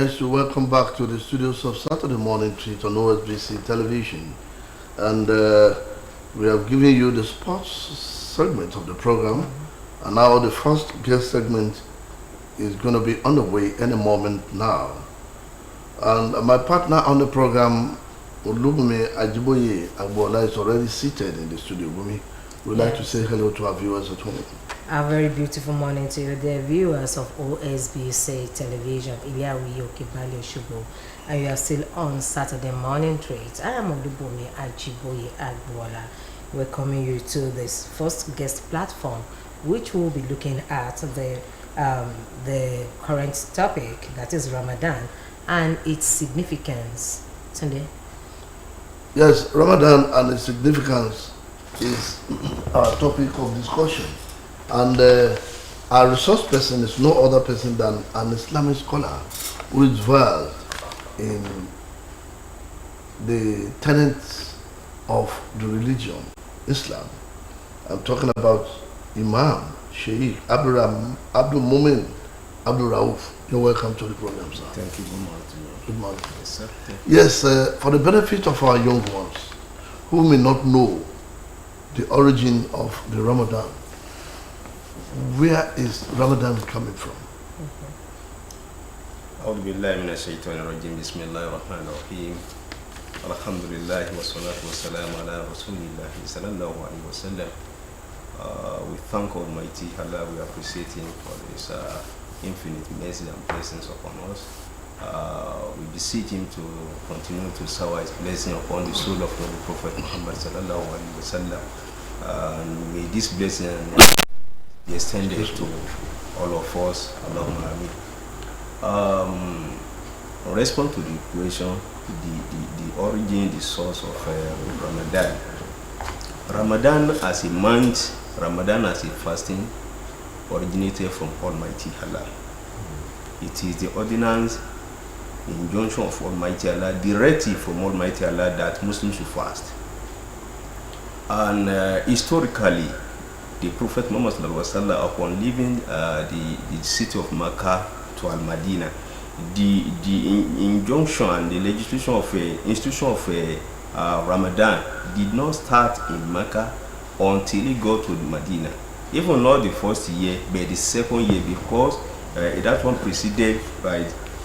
Yes, you're welcome back to the studios of Saturday Morning Treat on OSBC television. And we have given you the sports segment of the program. And now the first guest segment is going to be on the way any moment now. And my partner on the program, Olubumi Ajiboye Agbola, is already seated in the studio. Bumi, we'd like to say hello to our viewers at home. A very beautiful morning to you, dear viewers of OSBC television. Iliawi Okibali Osogbo, and you are still on Saturday Morning Treat. I am Olubumi Ajiboye Agbola, welcoming you to this first guest platform, which will be looking at the current topic, that is Ramadan, and its significance. Sunday. Yes, Ramadan and its significance is our topic of discussion. And our resource person is no other person than an Islamic scholar who is versed in the tenets of the religion, Islam. I'm talking about Imam Sheikh Abdul Mumin Abdul Rauf. You're welcome to the program, sir. Thank you. Good morning. Good morning. Yes, sir. Yes, for the benefit of our young ones who may not know the origin of the Ramadan, where is Ramadan coming from? أعوذ بالله من الشيطان الرجيم بسم الله الرحمن الرحيم الحمد لله والصلاة والسلام على رسول الله صلى الله عليه وسلم. We thank Almighty Allah. We appreciate Him for His infinite mercy and blessings upon us. We beseech Him to continue to shower His blessing upon the soul of the Prophet Muhammad sallallahu alaihi wasallam. And may this blessing be extended to all of us. Allahumma ameen. In response to the question, the origin, the source of Ramadan. Ramadan as a month, Ramadan as a fasting, originated from Almighty Allah. It is the ordinance, the injunction of Almighty Allah, directive from Almighty Allah that Muslims should fast. And historically, the Prophet Muhammad upon leaving the city of Makkah to Al-Madinah, the injunction and the legislation of institution of Ramadan did not start in Makkah until he got to Medina. Even not the first year, but the second year, because that one preceded by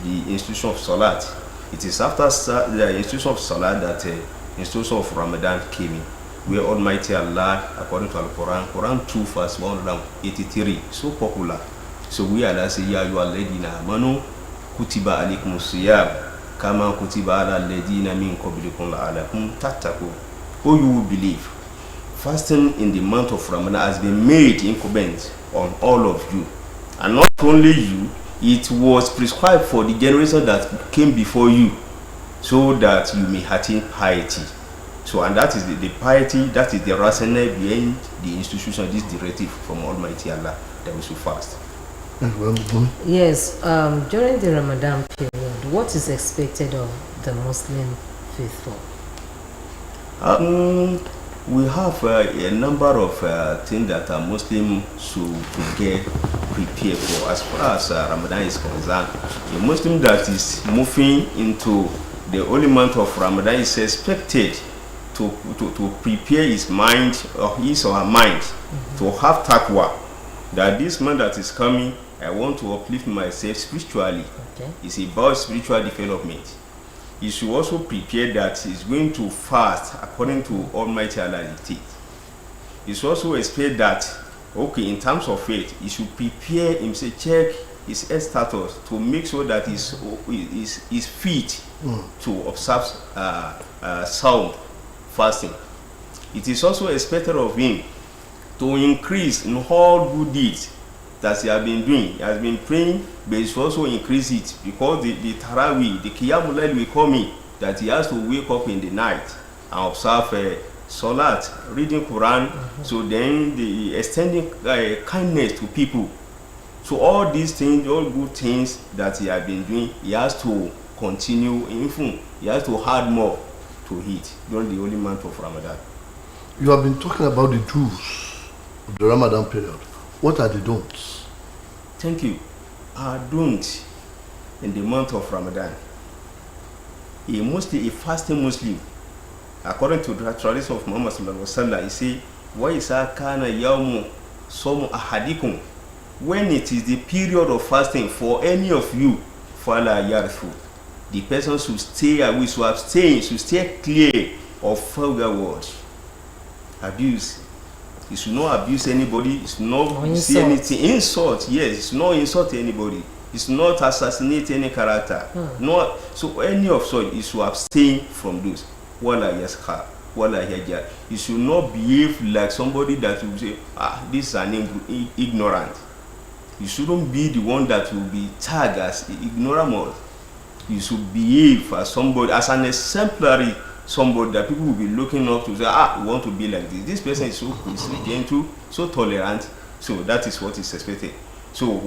the institution of Salat. It is after the institution of Salat that the institution of Ramadan came in, where Almighty Allah, according to Al-Quran, Quran 2 verse 183, so popular. So we Allah say, Ya ayyuhalladhina amanu kutiba alaykumus siyam kama kutiba ala alladhina min qablikum la'allakum tattaqun. Oh, you will believe, fasting in the month of Ramadan has been made incumbent on all of you. And not only you, it was prescribed for the generation that came before you, so that you may attain piety. So, and that is the piety, that is the rationale behind the institution, this directive from Almighty Allah, that we should fast. Yes, during the Ramadan period, what is expected of the Muslim faithful? We have a number of things that a Muslim should get prepared for. As far as Ramadan is concerned, a Muslim that is moving into the holy month of Ramadan is expected to prepare his mind, or his or her mind, to have taqwa, that this month that is coming, I want to uplift myself spiritually. Okay. It's about spiritual development. He should also prepare that he's going to fast according to Almighty Allah dictate. He should also expect that, okay, in terms of faith, he should prepare himself, check his health status to make sure that he's fit to observe sound fasting. It is also expected of him to increase in all good deeds that he has been doing. He has been praying, but he should also increase it, because the Tarawih, the Qiyamul Layl will come in, that he has to wake up in the night and observe Salat, reading Quran, so then the extending kindness to people. So all these things, all good things that he has been doing, he has to continue, even he has to add more to it during the holy month of Ramadan. You have been talking about the do's of the Ramadan period. What are the don'ts? Thank you. Don't. in the month of Ramadan. A fasting Muslim, according to the tradition of Muhammad sallallahu alaihi wasallam, he say, "Wa isa kana yawmu somu ahadikum." When it is the period of fasting for any of you, fala yarfu, the person should stay away, should abstain, should stay clear of vulgar words, abuse. He should not abuse anybody. He should not say anything. Insult, yes. He should not insult anybody. He should not assassinate any character. Not so any of such. He should abstain from those. Wala yaskha, wala yaja. He should not behave like somebody that will say, this is an ignorant. You shouldn't be the one that will be tagged as ignoramus. You should behave as somebody, as an exemplary somebody that people will be looking up to, say, we want to be like this. This person is so gentle, so tolerant. So that is what is expected. So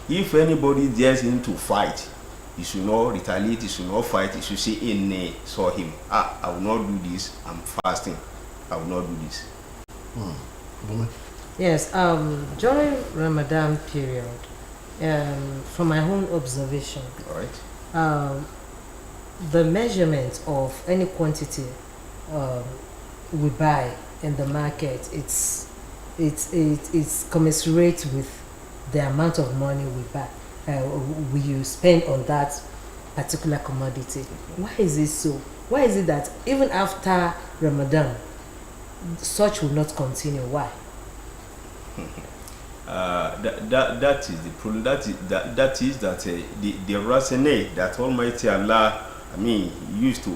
if anybody dares him to fight, he should not retaliate, he should not fight, he should say, nay, saw him. I will not do this, I'm fasting. I will not do this. Yes, during Ramadan period, from my own observation, all right, the measurement of any quantity we buy in the market, it's commensurate with the amount of money we buy, we spend on that particular commodity. Why is it so? Why is it that even after Ramadan, such will not continue? Why? That is the problem. That is the rationale that Almighty Allah, used to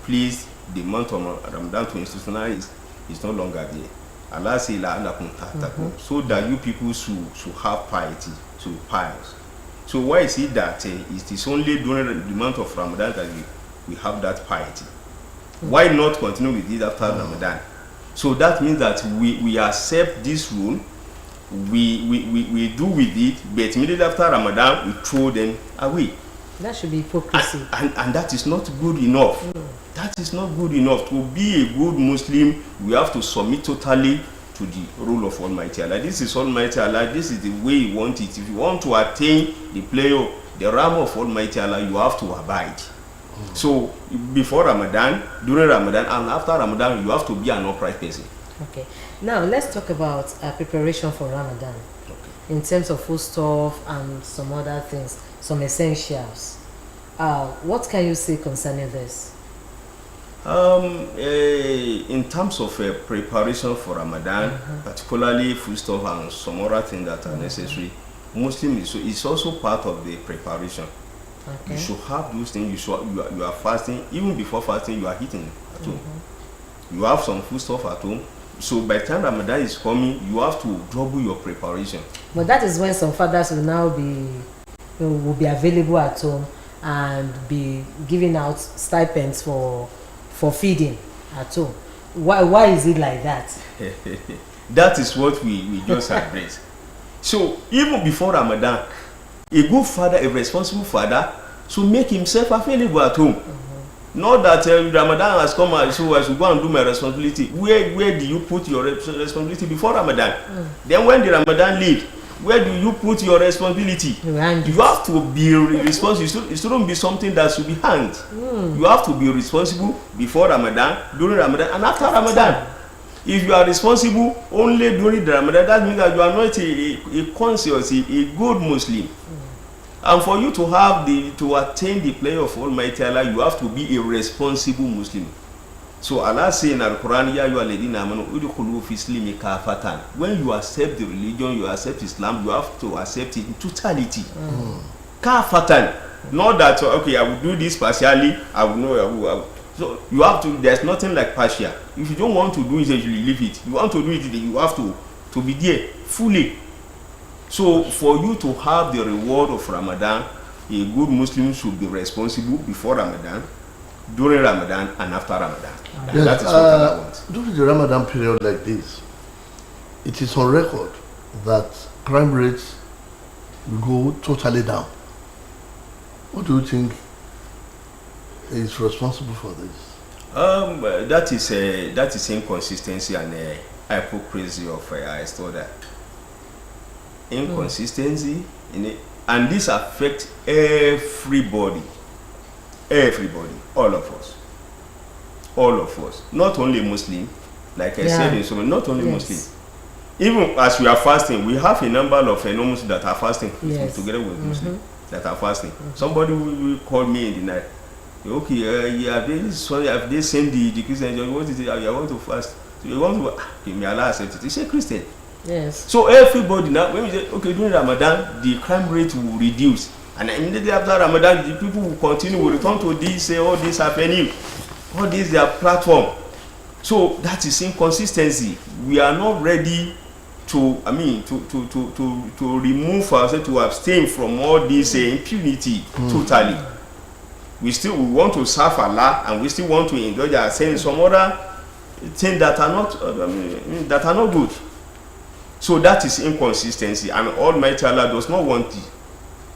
please the month of Ramadan to institutionalize is no longer there. Allah says, so that you people should have piety, to pious. So why is it that it is only during the month of Ramadan that we have that piety? Why not continue with it after Ramadan? So that means that we accept this rule, we do with it, but immediately after Ramadan we throw them away. That should be hypocrisy. And that is not good enough. That is not good enough. To be a good Muslim, we have to submit totally to the rule of Almighty Allah. This is Almighty Allah. This is the way you want it. If you want to attain the realm of Almighty Allah, you have to abide. So before Ramadan, during Ramadan, and after Ramadan, you have to be an upright person. Okay. Now let's talk about preparation for Ramadan. Okay. In terms of foodstuff and some other things, some essentials. What can you say concerning this? In terms of preparation for Ramadan, particularly foodstuff and some other things that are necessary, Muslim is also part of the preparation. Okay. You should have those things. You are fasting. Even before fasting, you are eating at home. You have some foodstuff at home. So by the time Ramadan is coming, you have to double your preparation. But that is when some fathers will now be available at home and be giving out stipends for feeding at home. Why is it like that? That is what we just addressed. So even before Ramadan, a good father, a responsible father, should make himself available at home. Not that Ramadan has come, so I should go and do my responsibility. Where do you put your responsibility before Ramadan? Then when the Ramadan leaves, where do you put your responsibility? You have to be responsible. It shouldn't be something that should be hanged. You have to be responsible before Ramadan, during Ramadan, and after Ramadan. If you are responsible only during the Ramadan, that means that you are not a conscious, a good Muslim. And for you to attain the pleasure of Almighty Allah, you have to be a responsible Muslim. So Allah says in Al-Quran, Ya ayyuhalladhina amanu udkhulu fi islami kafatan. When you accept the religion, you accept Islam, you have to accept it in totality. Kafatan. Not that, okay, I will do this partially, I will know. So you have to, there's nothing like partial. If you don't want to do it, you leave it. You want to do it, you have to be there fully. So for you to have the reward of Ramadan, a good Muslim should be responsible before Ramadan, during Ramadan, and after Ramadan. And that is what I want. During the Ramadan period like this, it is on record that crime rates will go totally down. What do you think is responsible for this? That is inconsistency and hypocrisy of I study. Inconsistency in it. And this affects everybody, all of us, not only Muslim, like I said in so many, not only Muslim. Even as we are fasting, we have a number of non-Muslims that are fasting together with Muslims that are fasting. Somebody will call me in the night. Okay, have they sent the Christians? What is it? I want to fast. So you want to? Okay, may Allah accept it. It's a Christian. Yes. So everybody now, when we say, okay, during Ramadan, the crime rate will reduce, and immediately after Ramadan, the people will continue, will return to this, say, all this happening, all this their platform. So that is inconsistency. We are not ready to, to remove ourselves, to abstain from all this impunity totally. We want to serve Allah, and we still want to indulge ourselves in some other things that are not, that are not good. So that is inconsistency, and Almighty Allah does not want it.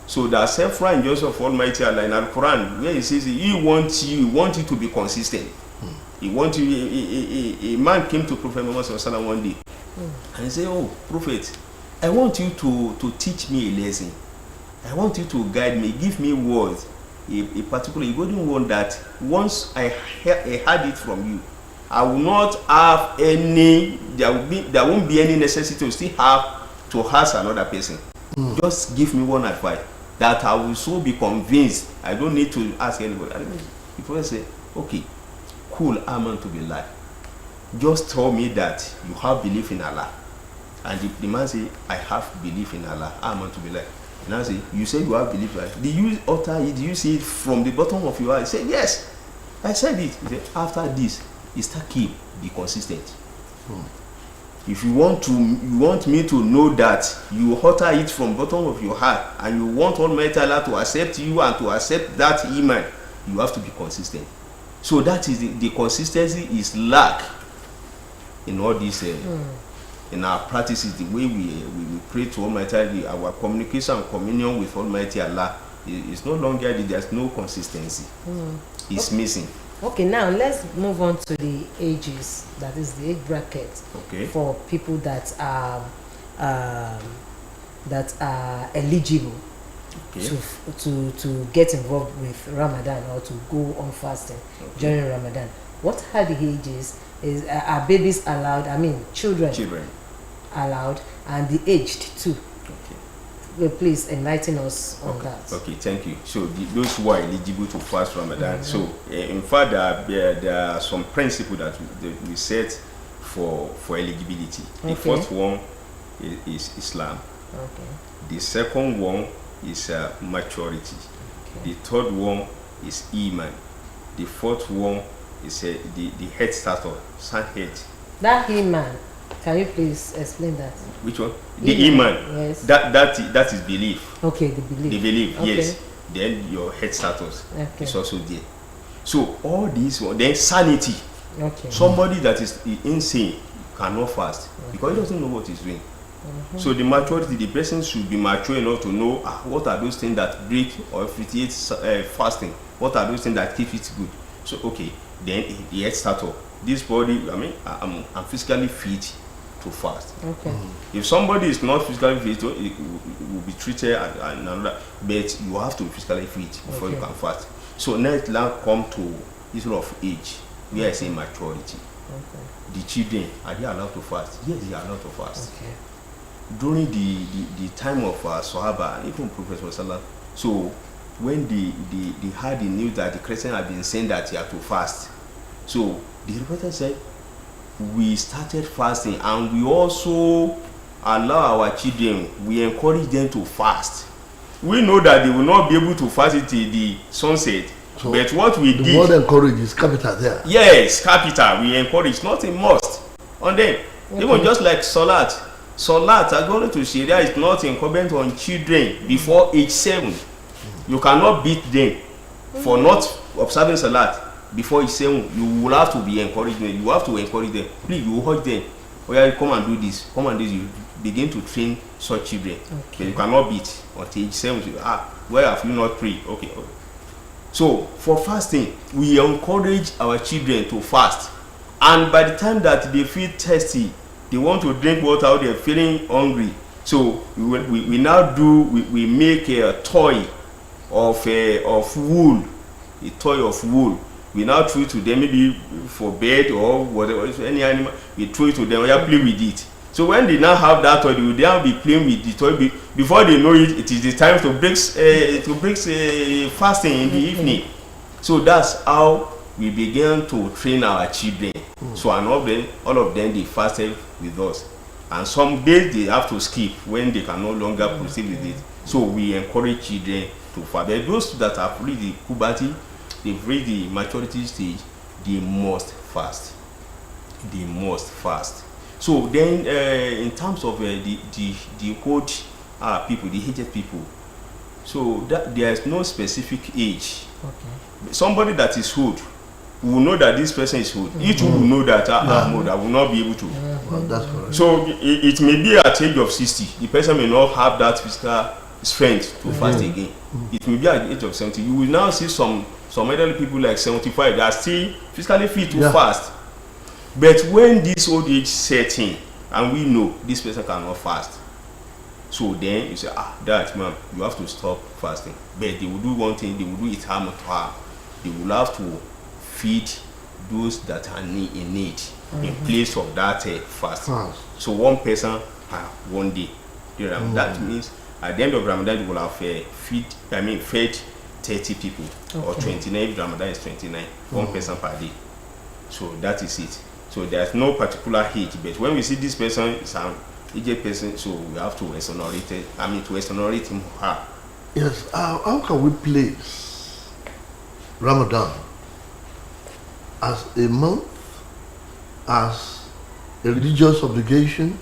So the self-righteousness of Almighty Allah in Al-Quran, where He says He wants you to be consistent. He wants you. A man came to Prophet Muhammad one day, and he said, "Oh, Prophet, I want you to teach me a lesson. I want you to guide me, give me words, a particular golden one that once I heard it from you, I will not have any, there won't be any necessity to still have to ask another person. Just give me one advice that I will so be convinced I don't need to ask anybody." The Prophet said, "Okay, cool, amen to be lie. Just tell me that you have belief in Allah." And the man said, "I have belief in Allah, amen to be lie." And I say, "You say you have belief in Allah. Did you utter it? Did you say it from the bottom of your heart?" He said, "Yes, I said it." He said, "After this, be consistent. If you want me to know that you utter it from bottom of your heart, and you want Almighty Allah to accept you and to accept that iman, you have to be consistent." So that is the consistency is lack in all this in our practices, the way we pray to Almighty Allah, our communication and communion with Almighty Allah is no longer, there's no consistency. It's missing. Okay, now let's move on to the ages, that is the age bracket for people that are eligible to get involved with Ramadan or to go on fasting during Ramadan. What are the ages? Are babies allowed? I mean, children allowed, and the aged too. Well, please enlighten us on that. Okay, thank you. So those who are eligible to fast Ramadan. So in fact, there are some principles that we set for eligibility. The first one is Islam. The second one is maturity. The third one is Iman. The fourth one is the head starter, sun head. That Iman, can you please explain that? Which one? The Iman. Yes. That is belief. Okay, the belief. The belief, yes. Then your head status is also there. So all these, then sanity. Somebody that is insane cannot fast because he doesn't know what he's doing. So the maturity, the person should be mature enough to know what are those things that break or vitiate fasting. What are those things that keep it good? So then the head starter. This body, I'm physically fit to fast. If somebody is not physically fit, it will be treated another. But you have to be physically fit before you can fast. So next now come to issue of age, where I say maturity. The children, are they allowed to fast? Yes, they are allowed to fast. During the time of Sahaba, even Prophet Sallallahu. So when they had the news that the Christians had been saying that you have to fast, so the reporter said, we started fasting, and we also allow our children, we encourage them to fast. We know that they will not be able to fast it till the sunset. So but what we did, the word encourage is capital there. Yes, capital. We encourage, not a must on them. Even just like Salat, according to Sharia, is not incumbent on children before age 7. You cannot beat them for not observing Salat before age 7. You will have to be encouraging them. You have to encourage them. Please, you hurt them. Come and do this. Come and do this. You begin to train such children. But you cannot beat until age 7. Where have you not prayed? Okay. So for fasting, we encourage our children to fast. And by the time that they feel thirsty, they want to drink water, they're feeling hungry, So we now we make a toy of wool, a toy of wool. We now throw it to them, maybe for bed or whatever, any animal. We throw it to them. We play with it. So when they now have that toy, they will now be playing with the toy. Before they know it, it is the time to break fasting in the evening. So that's how we began to train our children. So and all of them they fasted with us. And some days they have to skip when they can no longer proceed with it. So we encourage children to fast. But those that have reached the puberty, they've reached the maturity stage, they must fast. They must fast. So then in terms of the old people, the aged people, so that there is no specific age. Okay. Somebody that is old will know that this person is old. Each will know that I'm old. I will not be able to. Well, that's correct. So it may be at age of 60. The person may not have that physical strength to fast again. It may be at the age of 70. You will now see some elderly people like 75 that are still physically fit to fast. But when this old age sets in, and we know this person cannot fast, so then you say, that man, you have to stop fasting. But they will do one thing, they will do it harm to her. They will have to feed those that are in need in place of that fast. So one person one day. That means at the end of Ramadan, you will have fed 30 people, or 29 if Ramadan is 29, one person per day. So that is it. So there's no particular age, but when we see this person is an aged person, so we have to exonerate him or her. Yes, how can we place Ramadan as a month, as a religious obligation,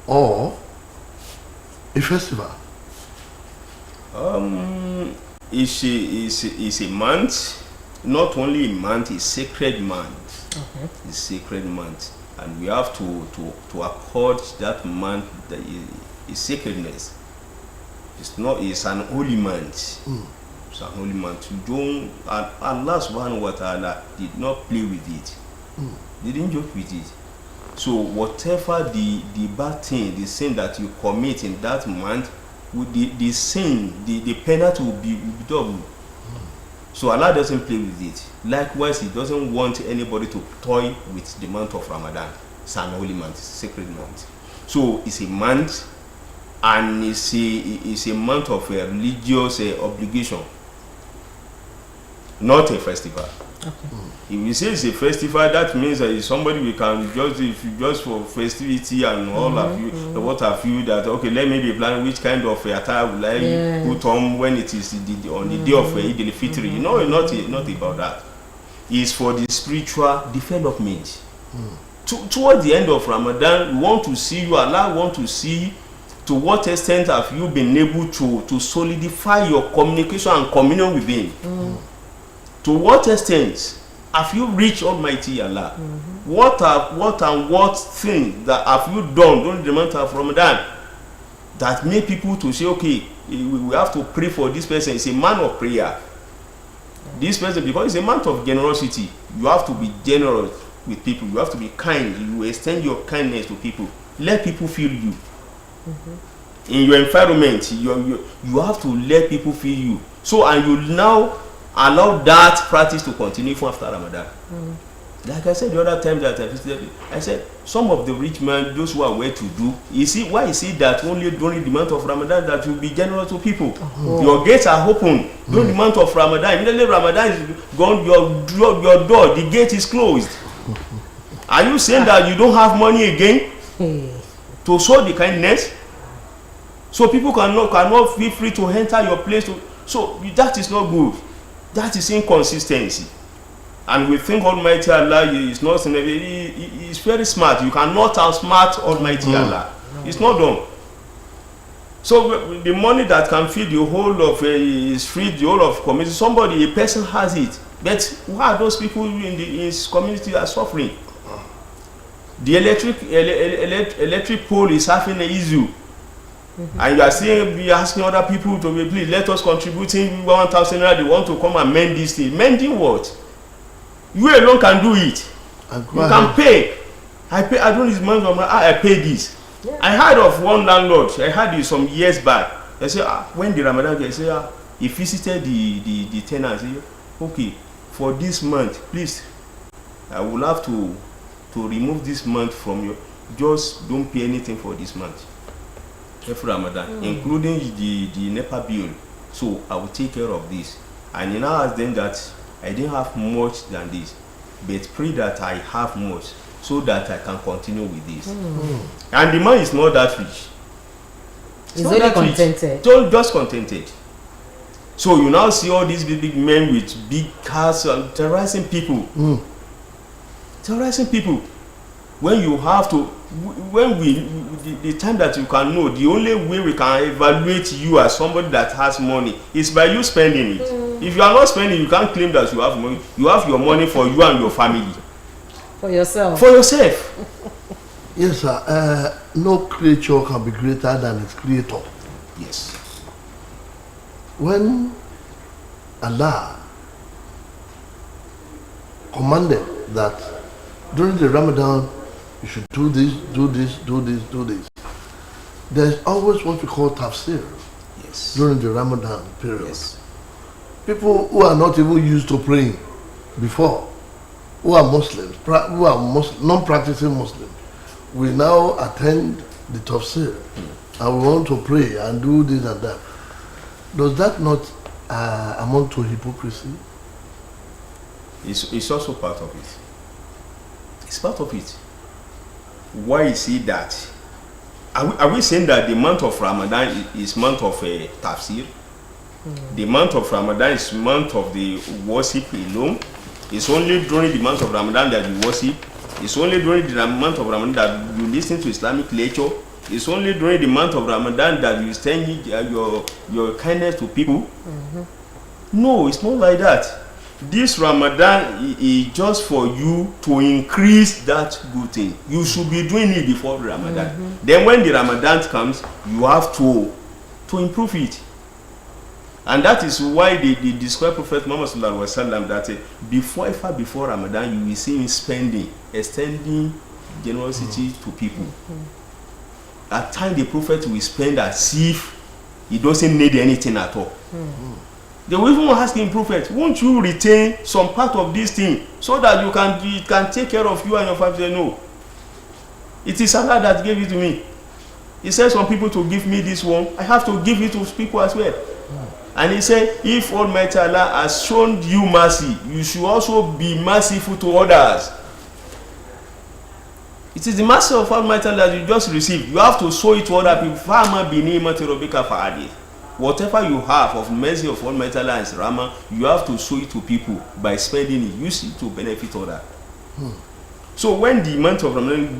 or a festival? It's a month, not only a month, it's sacred month. Okay. It's sacred month, and we have to accord that month that is sacredness. It's an holy month. It's an holy month. You don't, and Allah subhanahu wa ta'ala did not play with it. They didn't joke with it. So whatever the bad thing, the sin that you commit in that month, with the sin, the penalty will be double. So Allah doesn't play with it. Likewise, He doesn't want anybody to toy with the month of Ramadan. It's an holy month, it's a sacred month. So it's a month, and it's a month of a religious obligation, not a festival. Okay. If we say it's a festival, that means that it's somebody we can just for festivity and all of you, what have you, that okay, let me be planning which kind of attire will I put on when it is on the day of Eid al-Fitr. You know, not about that. It's for the spiritual development. Toward the end of Ramadan, we want to see you, Allah want to see to what extent have you been able to solidify your communication and communion with Him. To what extent have you reached Almighty Allah? What thing that have you done during the month of Ramadan that make people to say, okay, we have to pray for this person? It's a man of prayer. This person, because it's a month of generosity, you have to be generous with people. You have to be kind. You extend your kindness to people. Let people feel you. In your environment, you have to let people feel you. So, and you now allow that practice to continue for after Ramadan. Like I said the other time that I visited, I said some of the rich men, those who are well to do, why is it that only during the month of Ramadan that you be generous to people? Your gates are open during the month of Ramadan. Immediately Ramadan is gone, your door, the gate is closed. Are you saying that you don't have money again to show the kindness? So people cannot feel free to enter your place. So that is not good. That is inconsistency. And we think Almighty Allah is not, he is very smart. You cannot outsmart Almighty Allah. It's not done. So the money that can feed the whole of his feed the whole of community, a person has it. But why are those people in his community are suffering? The electric pole is having an issue. And you are saying, be asking other people to be, please let us contributing 1,000 naira. They want to come and mend this thing. Mending what? You alone can do it. You can pay. I don't need money from I pay this. Yeah. I heard of one landlord. I heard it some years back. I say, when the Ramadan came, I say, he visited the tenants. He say, okay, for this month, please, I will have to remove this month from you. Just don't pay anything for this month. Every Ramadan, including the NEPA bill. So I will take care of this. And he now asked them that I didn't have much than this, but pray that I have much so that I can continue with this. And the man is not that rich. He's only contented. Just contented. So you now see all these big men with big cars terrorizing people. Terrorizing people. When you have to, the time that you can know, the only way we can evaluate you as somebody that has money is by you spending it. If you are not spending, you can't claim that you have money. You have your money for you and your family. For yourself. For yourself. Yes, sir. No creature can be greater than its creator. Yes. When Allah commanded that during the Ramadan you should do this, do this, do this, do this, there's always what we call tafsir. Yes. During the Ramadan period. Yes. People who are not even used to praying before, who are Muslims, who are non-practicing Muslims, we now attend the tafsir and we want to pray and do this and that. Does that not amount to hypocrisy? It's also part of it. It's part of it. Why is it that? Are we saying that the month of Ramadan is month of tafsir? The month of Ramadan is month of the worship alone. It's only during the month of Ramadan that you worship. It's only during the month of Ramadan that you listen to Islamic lecture. It's only during the month of Ramadan that you extend your kindness to people. No, it's not like that. This Ramadan is just for you to increase that good thing. You should be doing it before Ramadan. Then when the Ramadan comes, you have to improve it. And that is why they describe Prophet Muhammad sallallahu alaihi wasallam that before Ramadan you will see him spending, extending generosity to people. At times the Prophet will spend as if he doesn't need anything at all. They will even ask him, Prophet, won't you retain some part of this thing so that it can take care of you and your family? No. It is Allah that gave it to me. He said some people to give me this one, I have to give it to people as well. And he said, if Almighty Allah has shown you mercy, you should also be merciful to others. It is the mercy of Almighty Allah that you just received. You have to show it to other people. Whatever you have of mercy of Almighty Allah and Rahman, you have to show it to people by spending it. Use it to benefit others. So when the month of Ramadan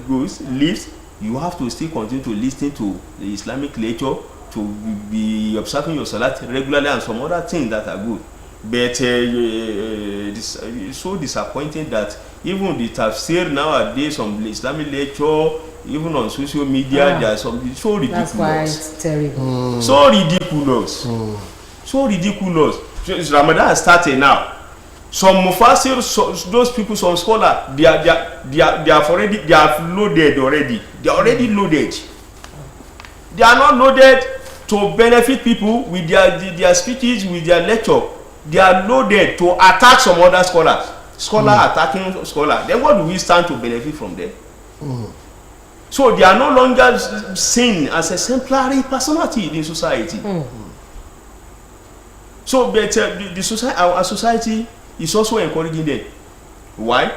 leaves, you have to still continue to listen to the Islamic lecture, to be observing your salat regularly and some other things that are good. But it's so disappointing that even the tafsir nowadays, some Islamic lecture, even on social media, there are some so ridiculous. That's why it's terrible. So ridiculous. So ridiculous. Ramadan has started now. Some mufassir, those people, some scholars, they have loaded already. They are already loaded. They are not loaded to benefit people with their speeches, with their lecture. They are loaded to attack some other scholars. Attacking scholar. Then what do we stand to benefit from them? So they are no longer seen as exemplary personality in society. So but the society, our society is also encouraging them. Why?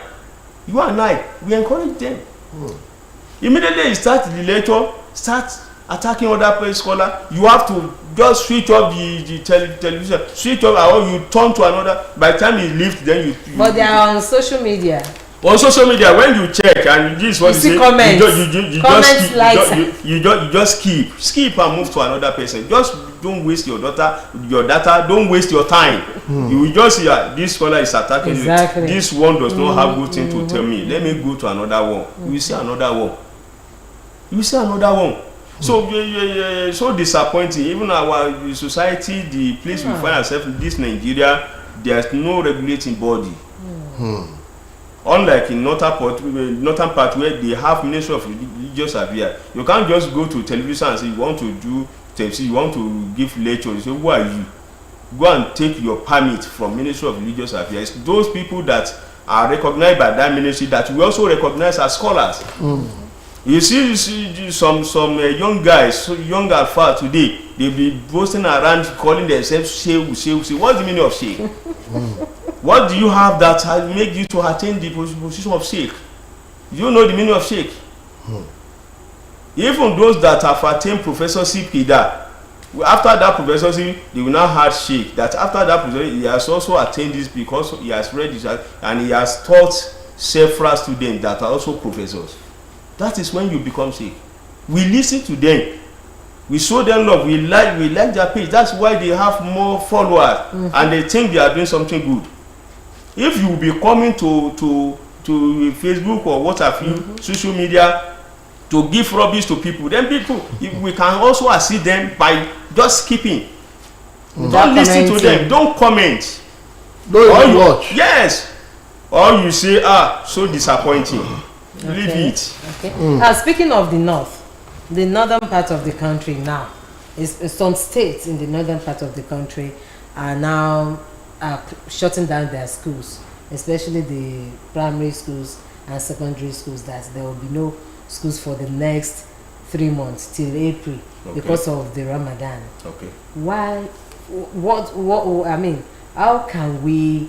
You and I, we encourage them. Immediately you start the lecture, start attacking other scholar, you have to just switch off the television, switch off, or you turn to another. By the time you leave, then you but they are on social media. On social media, when you check and this is what you see comments. You just skip and move to another person. Just don't waste your data. Don't waste your time. You will just see this scholar is attacking you. This one does not have good thing to tell me. Let me go to another one. You will see another one. So so disappointing. Even our society, the place we find ourselves in this Nigeria, there's no regulating body. Unlike in northern part where they have Ministry of religious affairs, you can't just go to television and say you want to do you want to give lecture. You say, who are you? Go and take your permit from Ministry of Religious Affairs. Those people that are recognized by that ministry that we also recognize as scholars. You see some young guys, young alpha today, they be boasting around calling themselves sheikh. What's the meaning of sheikh? What do you have that make you to attain the position of sheikh? You know the meaning of sheikh? Even those that have attained professorship after that professorship, they will now have sheikh. That after that professorship, he has also attained this because he has read this and he has taught several students that are also professors. That is when you become sheikh. We listen to them, we show them love, we like their page. That's why they have more followers and they think they are doing something good. If you be coming to Facebook or what have you, social media, to give rubbish to people, then we can also assist them by just skipping. Don't listen to them, don't comment, don't watch. Yes, or you say, so disappointing. Leave it. Okay. Speaking of the northern part of the country now, some states in the northern part of the country are now shutting down their schools, especially the primary schools and secondary schools, that there will be no schools for the next 3 months till April because of the Ramadan. Okay. Why? What? I mean, how can we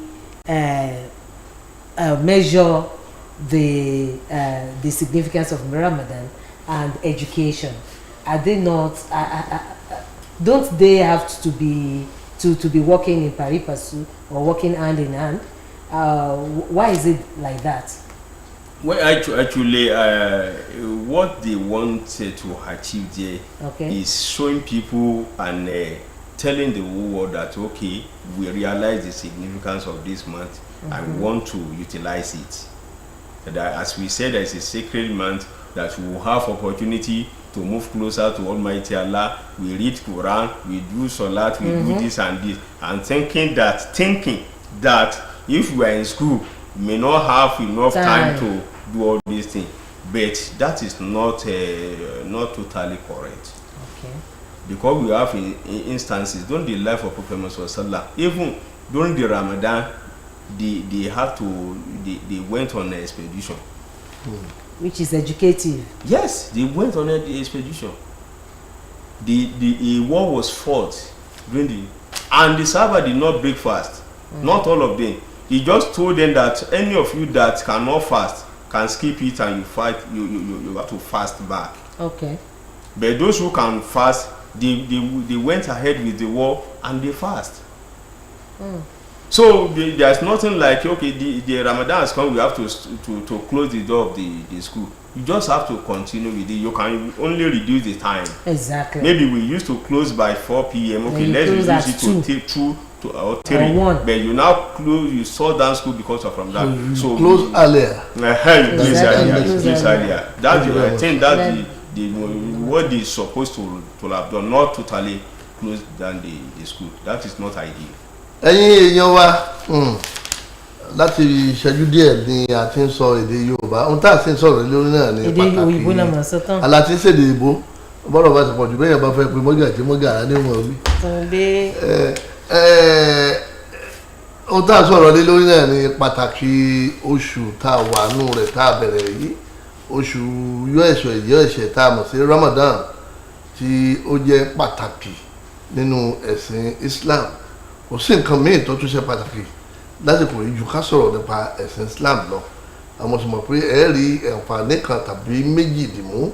measure the significance of Ramadan and education? Are they not? Don't they have to be working in pari passu or working hand in hand? Why is it like that? Well, actually, what they want to achieve there is showing people and telling the whole world that we realize the significance of this month and we want to utilize it. That, as we said, it's a sacred month that we will have opportunity to move closer to Almighty Allah. We read Quran, we do Salat, we do this and this, and thinking that if we are in school, we may not have enough time to do all these things. But that is not totally correct. Okay. Because we have instances during the life of Prophet Muhammad, even during the Ramadan, they went on an expedition. Which is educative. Yes, they went on an expedition. The war was fought during and the Sahaba did not break fast. Not all of them. He just told them that any of you that cannot fast can skip it and you fight. You have to fast back. Okay. But those who can fast, they went ahead with the war and they fast. So there's nothing like the Ramadan has come, we have to close the door of the school. You just have to continue with it. You can only reduce the time. Exactly. Maybe we used to close by 4 p.m. Okay, let's reduce it to 2 or 3. But you now close. You saw down school because of Ramadan. So close earlier. Close earlier. That's I think that's what they supposed to have done. Not totally close down the school. That is not ideal. Ẹ̀yin èèyàn wa láti ìṣẹ́jú díẹ̀ ni a ti ń sọ èdè Yorùbá ohun tá a ti ń sọ̀rọ̀ lórí náà ní pàtàkì aláti ń ṣèdè ìbò bọ́dọ̀ bá ti pọ̀ jù bẹ́ẹ̀ bá fẹ́ pé mọ́gàrá ní wọn wí. Ohun tá a sọ̀rọ̀ lé lórí náà ní pàtàkì oṣù tá a wà nù rẹ̀ tá a bẹ̀rẹ̀ yìí oṣù yọ ẹ̀ṣẹ̀ tá a mọ̀ sí Ramadan tí ó jẹ́ pàtàkì nínú ẹ̀sìn Islam. Kò sí nǹkan míì tó tún ṣe pàtàkì lásìkò yìí ju ká sọ̀rọ̀ nípa ẹ̀sìn Islam lọ. Àmọ́ sì mọ̀ pé ẹ rí àǹfààní kan tàbí méjì dìmú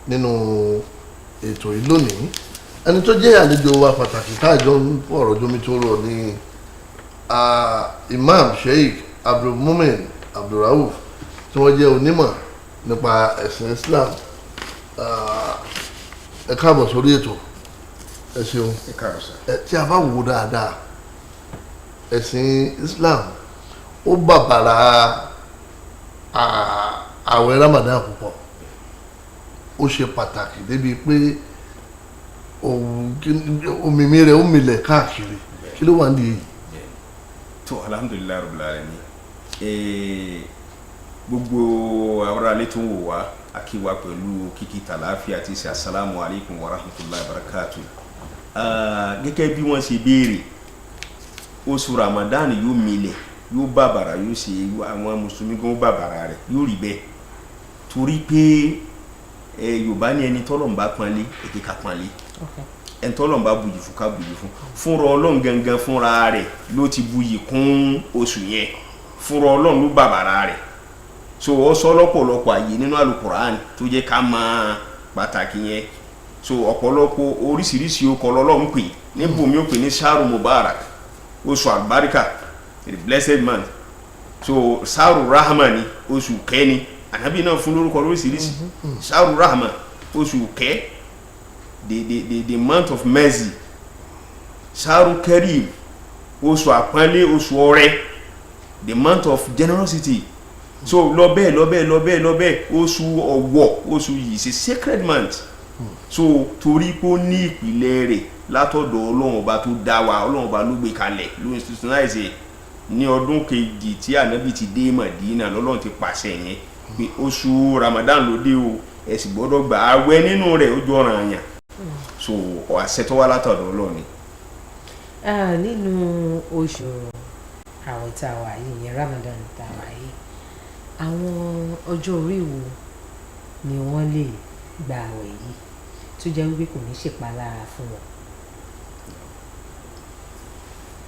nínú ètò yìí lónìí. Ẹni tó jẹ́ àlejò wa pàtàkì táàjọ ń fọ̀rọ̀ jómi tó rọ̀ ní Imam Sheikh Abdulmumin Abdulrauf tí wọ́n jẹ́ onímọ̀ nípa ẹ̀sìn Islam. Ẹ káàbọ̀ sórí ètò. Ẹ ṣeun. Ẹ káàbọ̀ sà. Tí a bá wò dáadáa ẹ̀sìn Islam ó bàbàrà àwẹ̀ Ramadan púpọ̀ ó ṣe pàtàkì débi pé òmìmí rẹ̀ ó milẹ̀ káàkiri kí ló wà ní èyí. tó alhamdulilayi rabbil alamin gbogbo àwọn alẹ́ tó ń wò wá akiwa pẹ̀lú kíkí tàlàáfíà tí ṣe assalamu alaikum wa rahmatullahi wa barakatuh. Gẹ́gẹ́ bí wọ́n ṣe béèrè, oṣù Ramadan yóò milẹ̀, yóò bàbàrà, yóò ṣe àwọn mùsùlùmí gan bàbàrà rẹ̀, yóò rí bẹ́ẹ̀ torí pé Yorùbá ní ẹni tọ́lọ́run bá pọ́nlé èké ká pọ́nlé, ẹni tọ́lọ́run bá buyì fún ká buyì fún. Fúnra Ọlọ́run gangan fúnra rẹ̀ ló ti buyì kún oṣù yẹn, fúnra Ọlọ́run ló bàbàrà rẹ̀. So ó sọ lọ́pọ̀lọpọ̀ àyè nínú Al-Qur'an tó jẹ́ ká mọ̀ pàtàkì yẹn. So ọ̀pọ̀lọpọ̀ oríṣiríṣi ó kọ́ lọ́lọ́run pè, níbòmí ó pè ní Shahru Mubarak, oṣù àlùbáríkà, the blessed month. So Shahru Rahman, oṣù kẹ́ni, Ànábì náà fún lórúkọ lóríṣiríṣi. Shahru Rahman, oṣù kẹ́, the month of mercy. Shahru Karim, oṣù àpọ́nlé, oṣù ọrẹ, the month of generosity. So lọ bẹ́ẹ̀ oṣù ọ̀wọ̀, oṣù yìí ṣe sacred month. So torí pé ó ní ìpìlẹ̀ rẹ̀ látọ̀dọ̀ Ọlọ́run Ọba tó dá wa, Ọlọ́run Ọba ló gbé kalẹ̀, ló institutionalize ní ọdún kejì tí Ànábì ti dé Mádínà, lọ́lọ́run ti pàṣẹ yẹn pé oṣù Ramadan ló dé o, ẹ sì gbọ́dọ̀ gba àwẹ̀ nínú rẹ̀, ó jọ ọ̀ranyàn. So àṣẹ tó wá látọ̀dọ̀ Ọlọ́run ni. Nínú oṣù àwẹ̀ tá a wà yìí, ìyẹn Ramadan tá a wà yìí, àwọn ọjọ́ orí wo ni wọ́n lè gba àwẹ̀ yìí tó jẹ́ wípé kò ní ṣèpalára fún wọn?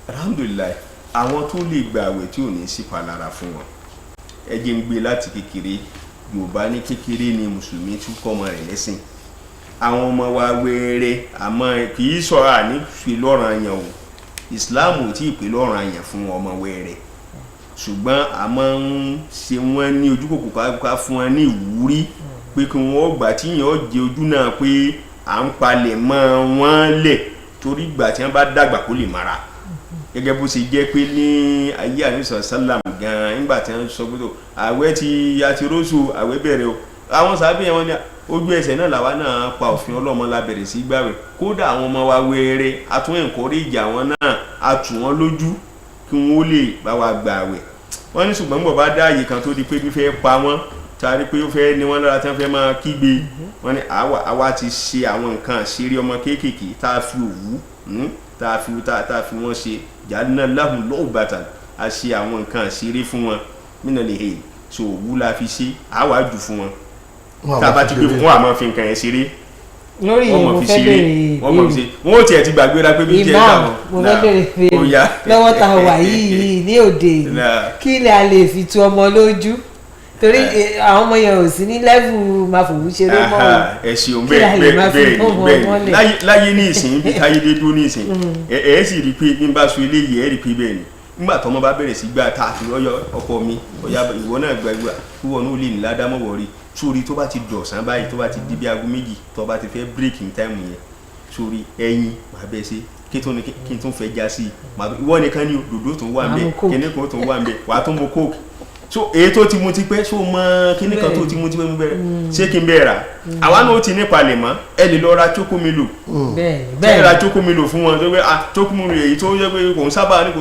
Alhamdulillah, àwọn tó lè gba àwẹ̀ tí ò ní ṣèpalára fún wọn, ẹ jẹ́ ń gbé láti kékeré. Yorùbá ní kékeré ni mùsùlùmí tún kọ́ ọmọ rẹ̀ lẹ́sìn. Àwọn ọmọ wa wẹ́rẹ́, àmọ́ kì í sọ àní fi lọ́ranyàn o, Islam ò tí ì pè lọ́ranyàn fún ọmọ wẹ́rẹ́, ṣùgbọ́n a máa ń ṣe wọ́n ní ojú kòkò ká fún wọn ní ìwúrí pé kí wọ́n gbà tí yàn jẹ ojú náà pé à ń palẹ̀ mọ́ wọn lẹ̀ torí ìgbà tí wọ́n bá dàgbà kó lè mara. Gẹ́gẹ́ bó ṣe jẹ́ pé ní ayé àníṣà sálàm gan-an nígbà tí wọ́n sọ pé tó àwẹ̀ tí a ti róṣù àwẹ̀ bẹ̀rẹ̀ o, àwọn sábẹ́ wọn ní ojú ẹsẹ̀ náà làwa náà pa òfin Ọlọ́mọ la bẹ̀rẹ̀ sí gbàwẹ̀. Kódà àwọn ọmọ wa wẹ́rẹ́ a tún encourage àwọn náà, a tù wọ́n lójú kí wọ́n lè bá wa gbàwẹ̀. Wọ́n ní ṣùgbọ́n bọ̀ bá dá àyè kan tó di pé fífẹ́ pa wọ́n, tàbí pé ó fẹ́ ní wọ́n lára tí wọ́n fẹ́ máa kígbe. Wọ́n ní àwa ti ṣe àwọn nǹkan àṣírí ọmọ kéékèèké tá a fi òwú tá a fi wọ́n ṣe jàdínà láhùn lọ́ọ̀bàtà, a ṣe àwọn nǹkan àṣírí fún wọn mínà lè hèyí. So òwú la fi ṣe, àwa jù fún wọn tá a bá ti gbé fún wọn, àmọ́ fi nǹkan yẹn ṣeré lórí mo fẹ́ bèrè wọ́n ò tiẹ̀ ti gbàgbéra pé bí jẹ́ ìdáwọn. mo fẹ́ bèrè lọ́wọ́ tá a wà yìí ní òde kí ni a lè fi tu ọmọ lójú torí àwọn ọmọ yẹn ò sí ní lẹ́vù máa fòwú ṣeré mọ́ o. Ẹ ṣeun bẹ́ẹ̀ láyé ní ìsìn bí táyé dé dúró ní ìsìn ẹ sì rí i pé bí n bá so eléyìí ẹ rí i pé bẹ́ẹ̀ ni nígbà tọ́mọ bá bẹ̀rẹ̀ sí gbà tá a fi ọkọ mi ọ̀yà ìwọ náà gbàgbà kí wọn ò lè ní ládàmọ́wọ́ rí sórí tó bá ti dọ̀sán báyìí tó bá ti di bí aago méjì tó bá ti fẹ́ breaking time yẹn sórí ẹyin màá bẹ́ẹ̀ ṣe kí n tún fẹ́ já sí i ìwọ nìkan ni dòdò tó wà ń bẹ kíní kan tó wà ń bẹ wàá tún mu coke. So èyí tó ti mu ti pẹ́ so mọ kíní kan tó ti mu ti pẹ́ mú bẹ̀rẹ̀ ṣé kí n bẹ̀rẹ̀ rà àwa náà ó ti ní palẹ̀ mọ́ ẹ lè lọ ra chokomilo ẹ ra chokomilo fún wọn tó pé chokomilo èyí tó yẹ pé kò ń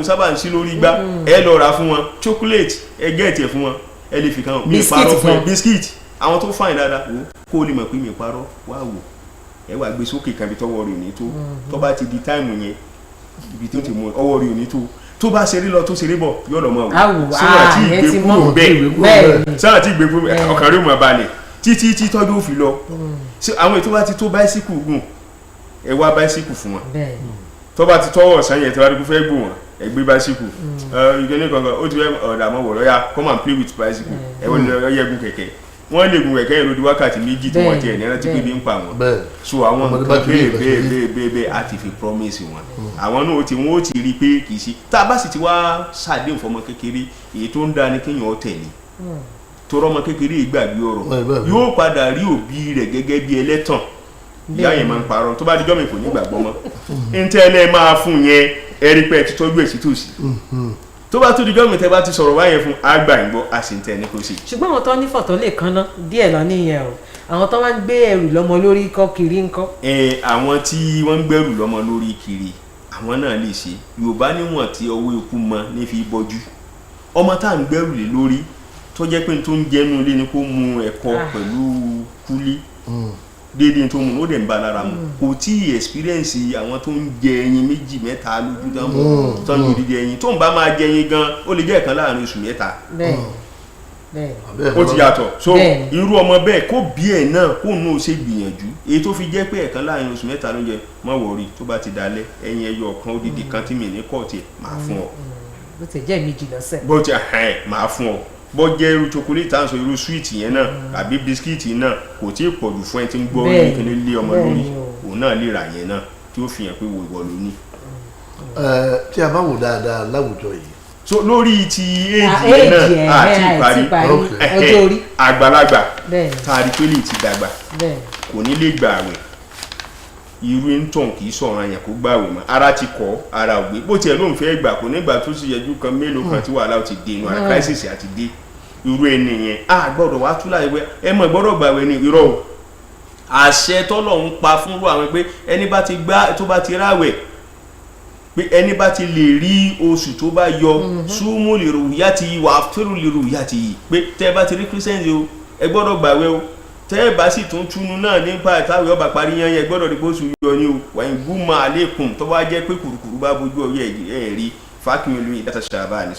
sábà ń sí lórí igbá ẹ lọ ra fún wọn chocolate ẹ gẹ̀ẹ́tì ẹ̀ fún wọn ẹ lè fi kan mi parọ́ fún ẹ biscuit àwọn tó fàìn dáadáa wò kó o lè mọ̀ pé mi parọ́ wá wò ẹ wà gbé sókè kan bí tọwọ́ rẹ̀ ò ní tó bá ti di táìmù yẹn ibi tó ti mú ọwọ́ rẹ̀ ò ní tó bá ṣeré lọ tó ṣeré bọ̀ yóò lọ mọ̀ wò sáà tí ìgbé kúrò bẹ́ẹ̀ sáà tí ìgbé kúrò ọkàn rẹ̀ mọ̀ balẹ̀ títí tọ́jú òfin lọ àwọn ètò bá ti tó báísíkù gùn ẹ wá báísíkù fún wọn tó bá ti tọwọ́ ọ̀sán yẹn tí wọ́n fẹ́ gùn wọn ẹ gbé báísíkù ìgbẹ́ni kankan ó ti fẹ́ ọ̀dà mọ́ wọ̀ lọ́yà come and play with bicycle ẹ wọ́n lọ́yẹ̀ gùn kẹ̀kẹ́ wọ́n lè gun kẹ̀kẹ́ yẹn lódi wákàtí méjì tí wọ́n tiẹ̀ ní ẹran tí bíbí ń pa wọn so àwọn nǹkan bẹ́ẹ̀ á ti fi promise wọn àwọn náà wọ́n ó ti rí i pé kì í ṣe tá a bá sì ti wá ṣàdéhùn fọmọ kékeré èyí tó ń da ni kéèyàn ó tẹ̀lé torọ́ ọmọ kékeré ìgbàgbé ọ̀rọ̀ yóò padà rí òbí rẹ̀ gẹ́gẹ́ bí ẹlẹ́tàn ìyá yẹn máa ń parọ́ tó bá dijọ́ mi kò ní gbàgbọ́ mọ́ ntẹ́lẹ̀ máa fún yẹn ẹ̀rí pẹ́ ti tọ́jú ẹ̀ sí tòsí tó bá tó di gọ́ọ̀mù tẹ́ bá ti sọ̀rọ̀ wáyẹn fún àgbà ìgbọ́ àṣìntẹ́ ní kò sí. ṣùgbọ́n àwọn tó ní fọ̀tọ́ lè kanná díẹ̀ lọ nìyẹn o àwọn tó máa ń gbé ẹrù lọ́mọ lórí kọ́ kiri ńkọ́. Àwọn tí wọ́n ń gbẹ́rù lọ́mọ lórí kiri àwọn náà lè ṣe Yorùbá níwọ̀n tí ọwọ́ eku mọ ní fi bọ́jú ọmọ tá à ń gbẹ́rù lé lórí tó jẹ́ pé tó ń jẹnu ilé ni kó mu ẹ̀kọ pẹ̀lú kúlí déédéé tó mu ó dẹ̀ ń bá lára mu kò tí experience àwọn tó ń jẹ ẹyin 2 3 lójú tán ní odidi ẹyin tó ń bá máa jẹ ẹyin gan ó lè jẹ́ ẹ̀kan láàrin oṣù 3. ó ti yàtọ̀ so irú ọmọ bẹ́ẹ̀ kó bí ẹ̀ náà kó nù ó ṣe gbìyànjú èyí tó fi jẹ́ pé ẹ̀kan láàrin oṣù 3 ló jẹ mọ́ wọ̀rí tó bá ti dalẹ̀ ẹyin ẹyọ kan odidi kan tí mi ní kọ́ọ̀tì máa fún ọ. bó ti jẹ́ 2 lọ́sẹ̀. bó ti máa fún ọ bó jẹ́ irú chocolate à ń sọ irú sweet yẹn náà àbí biscuit náà kò tí ì pọ̀jù fún ẹ tí ń gbọ́ ní kíní lé ọmọ lórí òun náà lè rà yẹn náà tí ó fi hàn pé wo ìwọ ló ní. tí a bá wò dáadáa láwùjọ yìí. so lórí ti éèjì náà àti ìparí ọjọ́ orí àgbàlagbà tààrí pé lè ti dàgbà kò ní lè gbà àwẹ̀ irú intern kì í sọ̀rọ̀ àyàn kó gbàwé mọ́ ara ti kọ́ ara ògbé bó tiẹ̀ ló ń fẹ́ gbà kò nígbà tó sì yẹjú kan mélòó kan tí wàhálà ti dé inú ara crisis àti dé irú ẹni yẹn a gbọ́dọ̀ wá tú láì wẹ́ ẹ mọ̀ gbọ́dọ̀ gbàwé ní irọ́ o àṣẹ tọ́lọ̀ ń pa fún àwọn pé ẹni bá ti gbá tó bá ti ráwẹ̀ pé ẹni bá ti lè rí oṣù tó bá yọ súnmù lè rò yá ti wà fẹ́rù lè rò yá ti yìí pé tẹ́ bá ti rí kírísẹ́ǹsì o ẹ gbọ́dọ̀ gbàwé o tẹ́ bá sì tún túnú náà nípa ìtàwé ọba parí yán yẹn gbọ́dọ̀ rí bóṣù yọ ní o wàyí gúnmọ́ àlékún tó bá jẹ́ pé kùrùkùrù bá bójú ọyẹ́ ẹ̀ rí fákìmí lóyìn dáta ṣàbáàní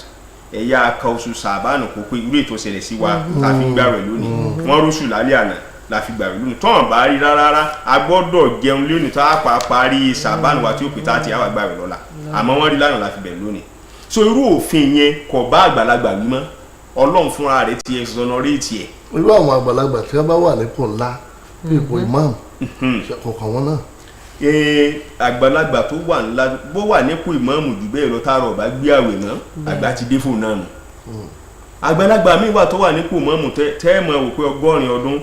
ẹ̀yà aka oṣù ṣàbáàní kò pé irú ètò ìṣẹ̀lẹ̀ sí wa láfi gbà rẹ̀ lónìí wọ́n rúṣù lálẹ́ àná láfi gbà rẹ̀ lónìí tọ́wọ̀n bá rí rárá a gbọ́dọ̀ jẹun lónìí tó á parí ṣàbáàní wa tí ó pè tá àti àwà gbà rẹ̀ lọ́la àmọ́ wọ́n rí lánàá láfi bẹ̀ lónìí so irú òfin yẹn kò bá àgbàlagbà wí mọ́ Ọlọ́run fúnra rẹ̀ ti exonerate ẹ̀. irú àwọn àgbàlagbà tí wọ́n bá wà nípò ńlá bí ipò imam kọ̀ọ̀kan wọn náà. àgbàlagbà tó wà ńlá bó wà nípò ìmáàmù jù bẹ́ẹ̀ lọ táàrọ̀ ọ̀bá gbé àwẹ̀ mọ́ àgbà ti dé fóònù náà nù. àgbàlagbà míì wà tó wà nípò ìmáàmù tẹ́ ẹ̀ mọ̀ wò pé 100 ọdún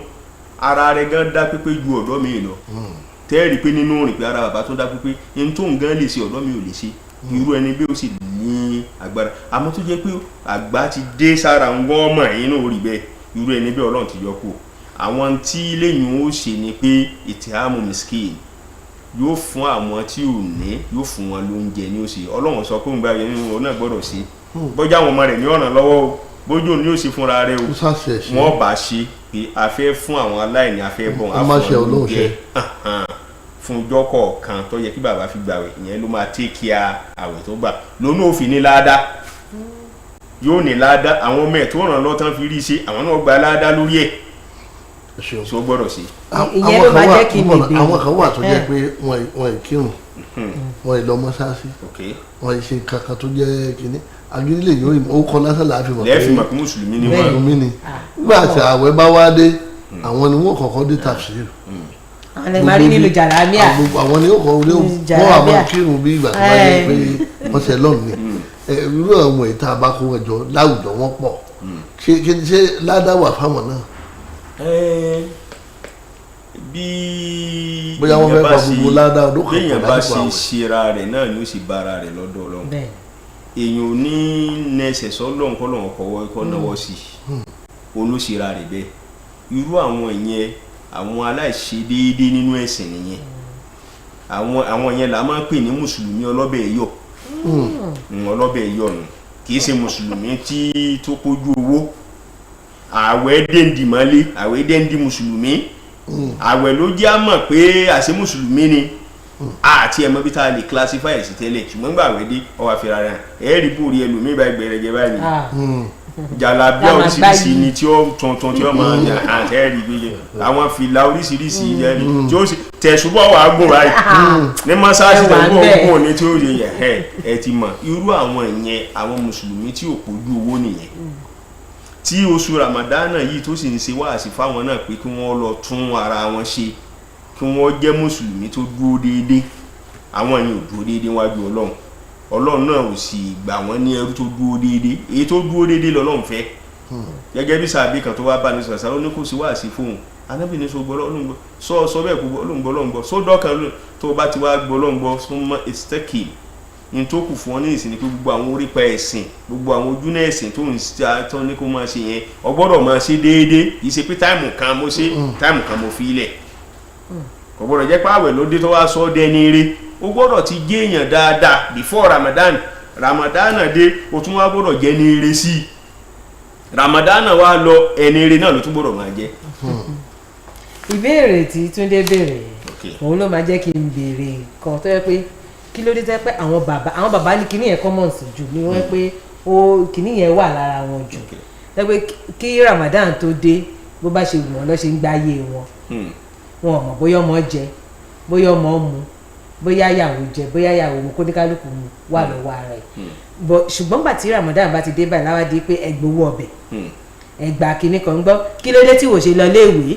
ara rẹ̀ gan dá pípé ju ọ̀dọ́ mi lọ tẹ́ ẹ̀ rí pé nínú rìn pé ara bàbá tó dá pípé ní tó ń gan lè ṣe ọ̀dọ́ mi ò lè ṣe irú ẹni bí ó sì ní agbára àmọ́ tó jẹ́ pé àgbà ti dé sára ń wọ́n ọmọ ẹ̀yìn náà rí bẹ́ẹ̀ irú ẹni bí Ọlọ́run ti yọ kù àwọn tí lẹ́yìn ó ṣe ni pé ìtìhámù miskin yóò fún àwọn tí ò ní yóò fún wọn lóúnjẹ ní ó ṣe Ọlọ́run sọ pé ń gba ẹni wọn náà gbọ́dọ̀ ṣe bójá àwọn ọmọ rẹ̀ ní ọ̀nà lọ́wọ́ o bójú ni ó ṣe fúnra rẹ̀ o wọ́n bá ṣe pé a fẹ́ fún àwọn aláìní a fẹ́ bọ̀ àfọ̀n lóúnjẹ fún ọjọ́ kọ̀ọ̀kan tó yẹ kí bàbá fi gbàwẹ̀ ìyẹn ló máa take care àwẹ̀ tó gbà lónà òfin ní láàdá yóò ní láàdá àwọn ọmọ ẹ̀ tó ràn lọ́tàn fi rí i ṣe àwọn náà gba láàdá lórí ẹ̀ so gbọ́dọ̀ sí. ìyẹn ló máa jẹ́ kí n lè gbé àwọn kan wà tó jẹ́ pé wọ́n ì kírun wọ́n ì lọ mọ́ṣáláṣí wọ́n ì ṣe kankan tó jẹ́ kínní agídílé yóò ó kọ́ lásán láàfin mọ̀ pé mùsùlùmí ni wọ́n nígbà tí àwẹ̀ bá wá dé àwọn ni wọ́n kọ́kọ́ dé tafsir àwọn ẹ̀ma rí nínú jàlámíà àwọn ni ó kọ́ wọ́n àmọ́ kírun bí ìgbà tó bá jẹ́ pé wọ́n ṣe lọ́nù ni irú àwọn èyí tá a bá kó wọn jọ láwùjọ wọn pọ̀ ṣe ládàá wà fáwọn náà. bí bóyá wọ́n fẹ́ gba gbogbo ládàá ọdún kan léèyàn bá ṣe ṣera rẹ̀ náà ni ó sì bára rẹ̀ lọ́dọ̀ Ọlọ́run èèyàn ò ní nẹsẹ̀ sọ́lọ́run kọ́ lọ́wọ́ kọ́wọ́ ikọ́ náwó sí olóṣèra rẹ̀ bẹ́ẹ̀ irú àwọn ìyẹn àwọn aláìṣe déédéé nínú ẹ̀sìn nìyẹn àwọn yẹn là máa ń pè ní mùsùlùmí ọlọ́bẹ̀ ẹ̀yọ̀ ọlọ́bẹ̀ ẹ̀yọ̀ nù kì í ṣe mùsùlùmí tí tó kójú owó àwẹ̀ dẹ́ndì mọ́lé àwẹ̀ dẹ́ndì mùsùlùmí àwẹ̀ ló jẹ́ àmọ̀ pé àṣẹ mùsùlùmí ni àti ẹ̀mọ́ bí tá a lè classify ẹ̀ sí tẹ́lẹ̀ ṣùgbọ́n gbà wẹ́ dé ọwọ́ àfihàn rẹ̀ ẹ̀ẹ́rì bóòrí ẹlòmíì bá ẹgbẹ̀rẹ̀ jẹ báyìí jàlábíà oríṣiríṣi ni tí ó tuntun tí ó máa ń yàn ẹ̀ẹ́rì gbé àwọn fìlà oríṣiríṣi ẹ̀ẹ́rì tí ó tẹ̀sùbọ̀ wà á gùn ráì ní mọ́sáàsì tẹ̀sùbọ̀ gùn ní tí ó yẹ ẹ̀ ti mọ̀ irú àwọn ìyẹn àwọn mùsùlùmí tí ò kojú owó nìyẹn tí oṣù ramadana yìí tó sì ń ṣe wáàsí fáwọn náà pé kí wọ́n lọ tún ara wọn ṣe kí wọ́n jẹ́ mùsùlùmí tó dúró déédéé àwọn èèyàn ò dúró déédéé wájú Ọlọ́run náà ò sì gbà wọ́n ní ẹrú tó dúró déédéé èyí tó dúró déédéé lọ́lọ́run fẹ́ gẹ́gẹ́ bí sàbí kan tó wá bá ní sọ̀rọ̀ ó ní kó sí wáàsí fóun Ànábì ní sọ gbọ́ Ọlọ́run gbọ́ sọ bẹ́ẹ̀ kó gbọ́ Ọlọ́run gbọ́ Ọlọ́run gbọ́ sódọ́ kan tó bá ti wá gbọ́ Ọlọ́run gbọ́ súnmọ́ ìsítẹ́kì ní tó kù fún ọ ní ìsìn ní pé gbogbo àwọn orípa ẹ̀sìn gbogbo àwọn ojúnà ẹ̀sìn tó ń tọ́ ní kó máa ṣe yẹn o gbọ́dọ̀ máa ṣe déédéé kì í ṣe pé táìmù kan mo ṣe táìmù kan mo fi ilẹ̀ kò gbọ́dọ̀ jẹ́ pé àwẹ̀ ló dé tó wá sọ ọ́ dẹni eré o gbọ́dọ̀ ti jẹ́ èèyàn dáadáa before Ramadan dé o tún wá gbọ́dọ̀ jẹ́ ní eré sí Ramadan wa lọ ẹni eré náà ló tún gbọ́dọ̀ máa jẹ́. Ìbéèrè tí Túndé béèrè òun ló máa jẹ́ kí n béèrè kan tó yẹ pé kí ló dé tẹ́ pé àwọn bàbá ní kíní yẹn common sí jù ní wọ́n pé kíní yẹn wà lára wọn jù tẹ́ pé kí Ramadan tó dé bó bá ṣe wù wọ́n lọ́ ṣe ń gbáyé wọn wọn ò mọ̀ bóyá ọmọ jẹ bóyá ọmọ mu bóyá yàwó jẹ bóyá yàwó mu kó ní kálukú mu wà lọ́wọ́ ara ẹ̀ ṣùgbọ́n gbà tí Ramadan bá ti dé báyìí láwádìí pé ẹgbowó ọbẹ̀ ẹgbà kíní kan ń gbọ́ kí ló dé tí wò ṣe lọ léèwé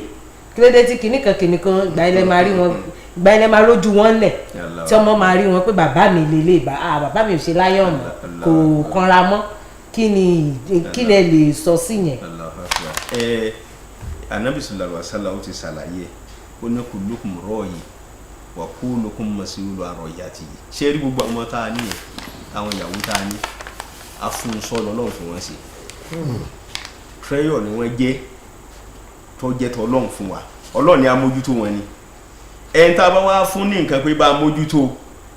kí ló dé tí kíní kan gbà ilẹ̀ máa rí wọn gbà ilẹ̀ máa rójú wọn lẹ̀ tí ọmọ máa rí wọn pé bàbá mi lélẹ̀ bàbá mi ò ṣe láyọ̀ mọ́ kò kanra mọ́ kí ni ẹ lè sọ sí yẹn. Anabi sallallahu alaihi wasallam ti ṣàlàyé ó ní kullukum ra'in wa kullukum mas'ulun an ra'iyatihi. Ṣé rí gbogbo àwọn tá a ní àwọn ìyàwó tá a ní afúnṣọ́ lọ́lọ́run fún wọn sí trẹ́yọ̀ ni wọ́n jẹ́ tó jẹ́ tọ́lọ́run fún wa Ọlọ́run ni a mójútó wọn ni ẹni tá a bá wá fún ní nǹkan pé bá a mójútó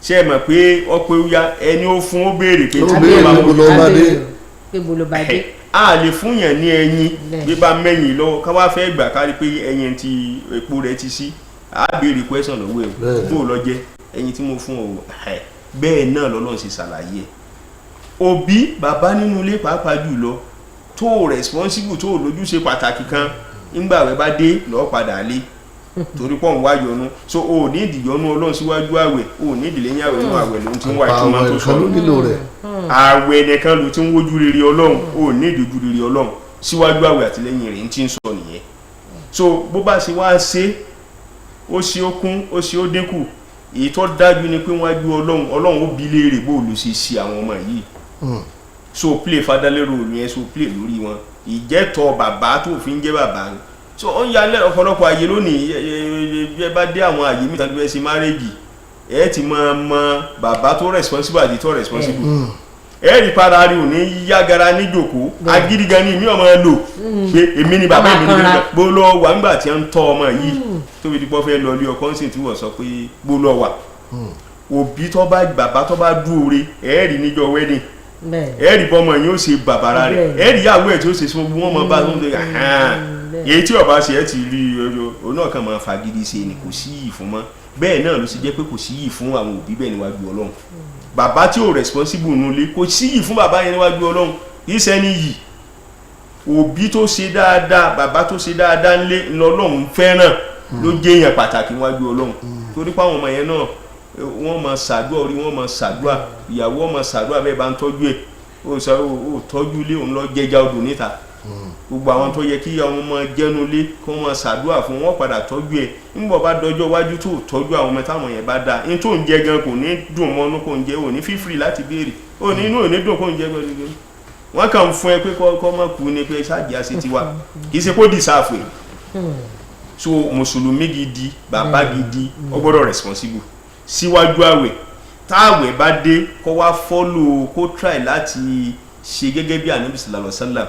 ṣé ẹ mọ̀ pé ọpẹ́ ó yá ẹni ó fún ó béèrè pé tí bá mójútó a lè fún yàn ní ẹyin bí bá mẹ́yìn lọ́wọ́ ká wá fẹ́ gbà kárí pé ẹyin tí epo rẹ̀ ti sí a béèrè question lọ́wọ́ ẹ̀ bó lọ jẹ́ ẹyin tí mo fún ọ bẹ́ẹ̀ náà lọ́lọ́run ṣe ṣàlàyé òbí bàbá nínú ilé pàápàá jùlọ tó responsible tó lójúṣe pàtàkì kan ńgbà wẹ́ bá dé lọ́ọ́ padà lé torí pọ̀ ń wá yọnu so o ní ìdìyọnu Ọlọ́run síwájú àwẹ̀ o ní ìdílé ní àwẹ̀ nínú àwẹ̀ ló ti ń wá ìtumọ̀ tó sọ̀rọ̀ àwẹ̀ nìkan ló ti ń wójú rere Ọlọ́run o ní ìdójú rere Ọlọ́run síwájú àwẹ̀ àtìlẹ́yìn rẹ̀ ń ti ń sọ nìyẹn so bó bá ṣe wá ṣe ó ṣe ó kún ó ṣe ó dínkù èyí tó dájú ni pé wájú Ọlọ́run ó bi léèrè bó ló ṣe ṣe àwọn ọmọ yìí so play fatherly role yẹn so play lórí wọn ìjẹ́tọ̀ bàbá tó fi ń jẹ́ bàbá so ó ń yalẹ̀ ọ̀pọ̀lọpọ̀ àyè lónìí ẹ bá dé àwọn àyè mi tàbí ẹ ṣe marriage ẹ ti máa mọ bàbá tó responsible àti tó responsible ẹ rí para rí òní yágara níjòkó agídí gan ni mi ọmọ lò pé èmi ni bàbá mi ni bó lọ wà ńgbà tí ń tọ́ ọmọ yìí tó fi dípọ́ fẹ́ lọ ilé ọkọ ń sìn tí wọ́n sọ pé bó lọ wà òbí tó bá bàbá tó bá dúró re ẹ rí níjọ́ wedding ẹ rí bọ́mọ yín ó ṣe bàbára rẹ̀ ẹ rí ìyàwó ẹ̀ tí ó ṣe sọ wọn mọ bá wọn lè èyí tí ọba ṣe ẹ ti rí ọ náà kàn máa fagídí ṣe ni kò sí yìí fún mọ́ bẹ́ẹ̀ náà ló ṣe jẹ́ pé kò sí yìí fún àwọn òbí bẹ́ẹ̀ níwájú Ọlọ́run bàbá tí ò responsible nulẹ̀ kò sí yìí fún bàbá yẹn níwájú Ọlọ́run kìí ṣẹ́ni yìí òbí tó ṣe dáadáa bàbá tó ṣe dáadáa ńlẹ̀ ńlọ́lọ́run fẹ́ràn ló jẹ́ èèyàn pàtàkì níwájú Ọlọ́run torí pé àwọn ọmọ yẹn náà wọ́n máa ṣàdúrà orí wọ́n máa ṣàdúrà ìyàwó máa ṣàdúrà bẹ́ẹ̀ bá ń tọ́jú ẹ̀ ó tọ́jú ilé òun lọ jẹja odò níta gbogbo àwọn tó yẹ kí àwọn ọmọ jẹ́nu ilé kí wọ́n máa ṣàdúrà fún wọn padà tọ́jú ẹ̀ nígbà bá dọjọ́ iwájú tó tọ́jú àwọn ọmọ táwọn yẹn bá dáa ní tó ń jẹ gan kò ní dùn mọ́ ọ́nú kò ń jẹ ò ní fífìrì láti béèrè ò ní inú ò ní dùn kò ń jẹ gbẹdúgbẹ wọ́n kàn ń fún ẹ pé kọ́ mọ́ kú ni pé ṣáàjì àṣẹ tiwa kì í ṣe kó dìsáàfù so mùsùlùmí gidi bàbá gidi ó gbọ́dọ̀ responsible síwájú àwẹ̀ táwẹ̀ bá dé kó wá follow kó try láti ṣe gẹ́gẹ́ bí Ànábì sallallahu alaihi wasallam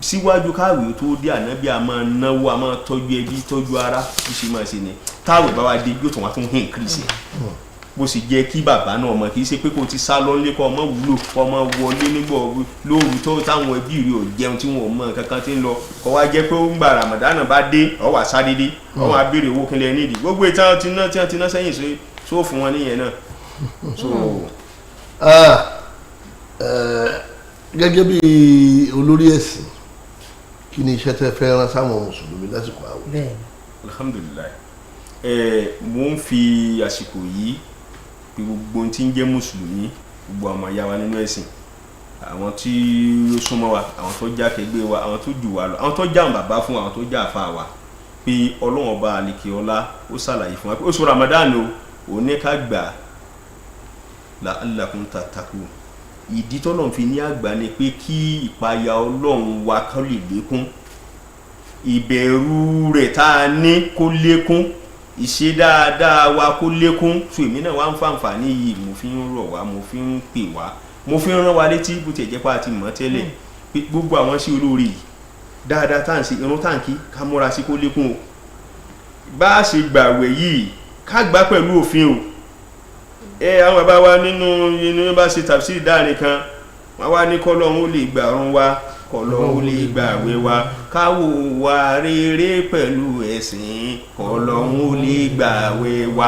síwájú káwẹ̀ tó dé Ànábì a máa náwó a máa tọ́jú ẹbí tọ́jú ara bí ṣe máa ṣe ni táwẹ̀ bá wá dé yóò tún wá tún hìn increase bó sì jẹ́ kí bàbá náà mọ̀ kì í ṣe pé kó ti sá lọ nílé kó ọmọ wúlò kó ọmọ wọlé nígbà lóru tó táwọn ẹbí rẹ̀ ò jẹun tí wọn ò mọ kankan tí ń lọ kó wá jẹ́ pé ó ń gba Ramadan bá dé ó wá sá dédé ó wá béèrè owó kílẹ̀ nídìí gbogbo ìtàn tí ná sẹ́yìn so fún wọn níyẹn náà so. Gẹ́gẹ́ bí olórí ẹ̀sìn kí ni iṣẹ́ tẹ́ fẹ́ rán sáwọn mùsùlùmí lásìkò àwẹ̀. Alhamdulillah mo ń fi àsìkò yìí pé gbogbo tí ń jẹ́ mùsùlùmí gbogbo àwọn àyà wa nínú ẹ̀sìn àwọn tí ó súnmọ́ wa àwọn tó já kẹgbẹ́ wa àwọn tó jù wá lọ àwọn tó já àwọn bàbá fún àwọn tó já àfa wa pé Ọlọ́run ọba àlekè ọlá ó ṣàlàyé fún wa pé oṣù Ramadan o òní ká gbà la'allakum tattaqun ìdí tọ́lọ́run fi ní àgbà ni pé kí ìpayà Ọlọ́run wa kó lè lékún ìbẹ̀rù rẹ̀ tá a ní kó lékún ìṣe dáadáa wa kó lékún so èmi náà wá ń fàǹfààní yìí mo fi ń rọ̀ wá mo fi ń pè wá mo fi ń rán wa létí bó tiẹ̀ jẹ́ pé a ti mọ̀ tẹ́lẹ̀ pé gbogbo àwọn sí olóore yìí dáadáa tá à ń ṣe irun táǹkì ká múra sí kó lékún o bá a ṣe gbàwẹ̀ yìí ká gbà pẹ̀lú òfin o àwọn bàbá wa nínú bá ṣe tafsiri dáàrin kan wọ́n wá ní kọ́lọ́run ó lè gbà ọ̀run wa kọlọ́hún lè gbàwé wa káwò wa rere pẹ̀lú ẹ̀sìn kọlọ́hún lè gbàwé wa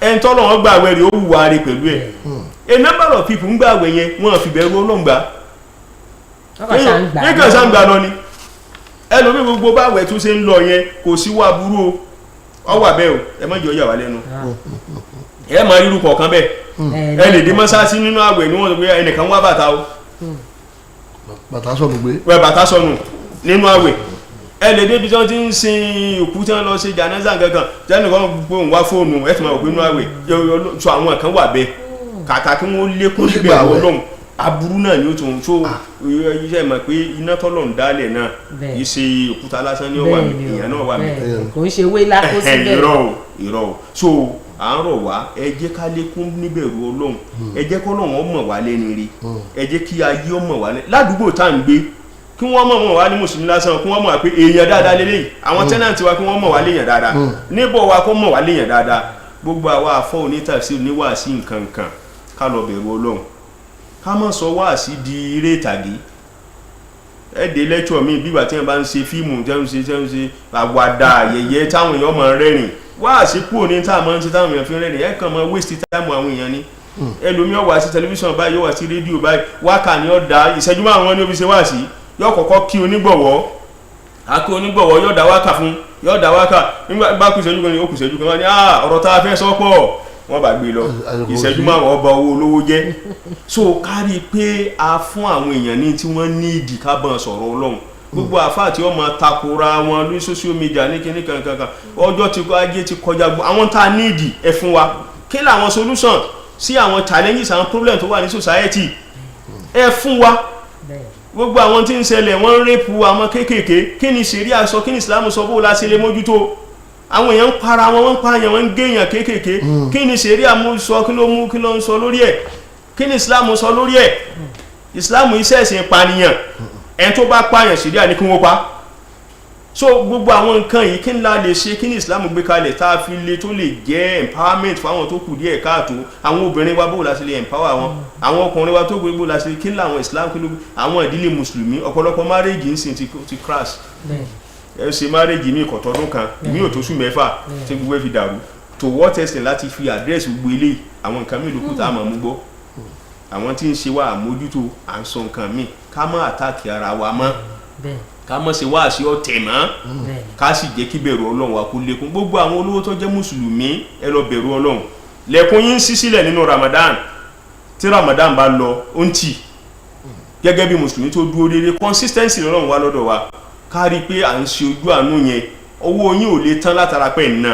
ẹni tọ́lọ́hún gbàwé rẹ̀ ó wù wá rí pẹ̀lú ẹ̀ a number of people ń gbàwé yẹn wọ́n fi bẹ̀rù ọlọ́ngbà nígbà sáǹgbà lọ ni ẹlòmí gbogbo báwẹ̀ tó ṣe ń lọ yẹn kò sí wà burú ọ wà bẹ́ẹ̀ o ẹ má jẹ́ ó yà wá lẹ́nu ẹ máa rírú kọ̀ọ̀kan bẹ́ẹ̀ ẹ lè dé mọ́sáàsì nínú àwẹ̀ ni wọ́n sọ pé ẹnìkan wá bàtà o bàtà sọnù gbé wẹ́ bàtà sọnù nínú àwẹ̀ ẹ lè débi tí wọ́n ti ń sin òkú tí wọ́n lọ ṣe jánásà gangan jẹ́nu kan gbogbo òun wá fóònù ẹ ti máa wò pé nínú àwẹ̀ sọ àwọn kan wà bẹ́ẹ̀ kàkà kí wọ́n lékún síbẹ̀ àwọn ọlọ́run aburú náà ni ó tún tó iṣẹ́ mọ̀ pé iná tọ́lọ̀ ń dálẹ̀ náà yìí ṣe òkúta lásán ní ọwà mi èèyàn náà wà mí kò ń ṣe wé lákó síbẹ̀ irọ́ o so à ń rọ̀ wá ẹ jẹ́ ká lékún níbẹ̀rù ọlọ́run ẹ jẹ́ kọ́ lọ́wọ́ mọ̀ wá lẹ́ni rí ẹ jẹ́ kí ayé ọmọ wá lẹ́ni ládùúgbò tá à ń gbé kí wọ́n mọ̀ wá ní mùsùlùmí lásán kí wọ́n mọ̀ pé èèyàn dáadáa lélẹ́yìí àwọn tẹ́nàntì wa kí wọ́n mọ̀ wá léèyàn dáadáa níbọ̀ wa kó mọ̀ wá léèyàn dáadáa gbogbo àwa àfọ́ onítàfsí oníwàásí nǹkan kan ká lọ bẹ̀rù ọlọ́run ká mọ̀ sọ wáàsí di eré ìtàgé ẹ̀dẹ̀ lẹ́tọ̀ mi bí ìgbà tí wọ́n bá ń ṣe fíìmù tẹ́ ń ṣe àwàdà ayẹyẹ táwọn èèyàn máa rẹ́rìn wáàsí kúrò ní táwọn máa ń ṣe táwọn èèyàn fi rẹ́rìn ẹ̀ kàn máa waste time àwọn èèyàn ni ẹlòmíọ̀ wá sí tẹlifíṣàn báyìí yóò wá sí rédíò báyìí wákà ni ó da ìṣẹ́jú márùn-ún ní ó fi ṣe wáàsí yóò kọ́kọ́ kí onígbọ̀wọ́ akí onígbọ̀wọ́ yóò dá wákà fún yóò dá wákà nígbà bá kù ìṣẹ́jú kan ní ó kù ìṣẹ́jú kan wá ní ọ̀rọ̀ tá a fẹ́ sọ pọ̀ wọ́n bá gbé lọ ìṣẹ́jú márùn-ún ọba owó olówó jẹ́ so kárí pé a fún àwọn èèyàn ní tí wọ́n ní ìdí ká bọ́n sọ̀rọ̀ ọlọ́run gbogbo àfáà tí wọ́n máa takora wọn lórí social media ní kíní kankan ọjọ́ tí ajé ti kọjá gbọ́ àwọn tá a ní ìdí ẹ fún wa kí làwọn solution sí àwọn challenges àwọn problem tó wà ní society ẹ fún wa gbogbo àwọn tí ń ṣẹlẹ̀ wọ́n ń rẹ́pù àwọn kéékèèké kí ni ṣẹ̀ríà sọ kí ni Islam sọ bó la ṣe lè mójútó àwọn èèyàn ń para wọn wọ́n ń pààyàn wọ́n ń géèyàn kéékèèké kí ni ṣẹ̀ríà mú sọ kí ló ń sọ lórí ẹ̀ kí ni Islam sọ lórí ẹ̀ Islam iṣẹ́ ẹ̀sìn ìpànìyàn ẹni tó bá pààyàn ṣẹ̀ríà ní kí wọ́n pa so gbogbo àwọn nǹkan yìí kí ni la lè ṣe kí ni Islam gbé kalẹ̀ tá a fi lè tó lè jẹ́ empowerment fáwọn tó kù díẹ̀ káàtó àwọn obìnrin wa bó la ṣe lè empower wọn àwọn ọkùnrin wa tó gbé bó la ṣe kí ni làwọn Islam kí ló àwọn ìdílé mùsùlùmí ọ̀pọ̀lọpọ̀ marriage ń sìn ti crash ẹ ṣe marriage mi kò tọdún kan mi ò tó sùn mẹ́fà tí gbogbo ẹ fi dàrú to what extent láti fi address gbogbo eléyìí àwọn nǹkan mi lókùtà àmọ́ mú gbọ́ àwọn tí ń ṣe wá àmójútó à ń sọ nǹkan mi ká má àtàkì ara wa mọ́ ká mọ̀ sí wáàsí ọ̀tẹ̀ mọ́ ká sì jẹ́ kí bẹ̀rù ọlọ́run wa kó lékún gbogbo àwọn olówó tó jẹ́ mùsùlùmí ẹ lọ bẹ̀rù ọlọ́run lẹ́kùn yín ṣí sílẹ̀ nínú Ramadan tí Ramadan bá lọ ó ń tì gẹ́gẹ́ bí mùsùlùmí tó dúró déédéé consistency lọ́rùn wa lọ́dọ̀ wa ká rí i pé à ń ṣe ojú àánú yẹn owó yín ò lè tán látara pé ń ná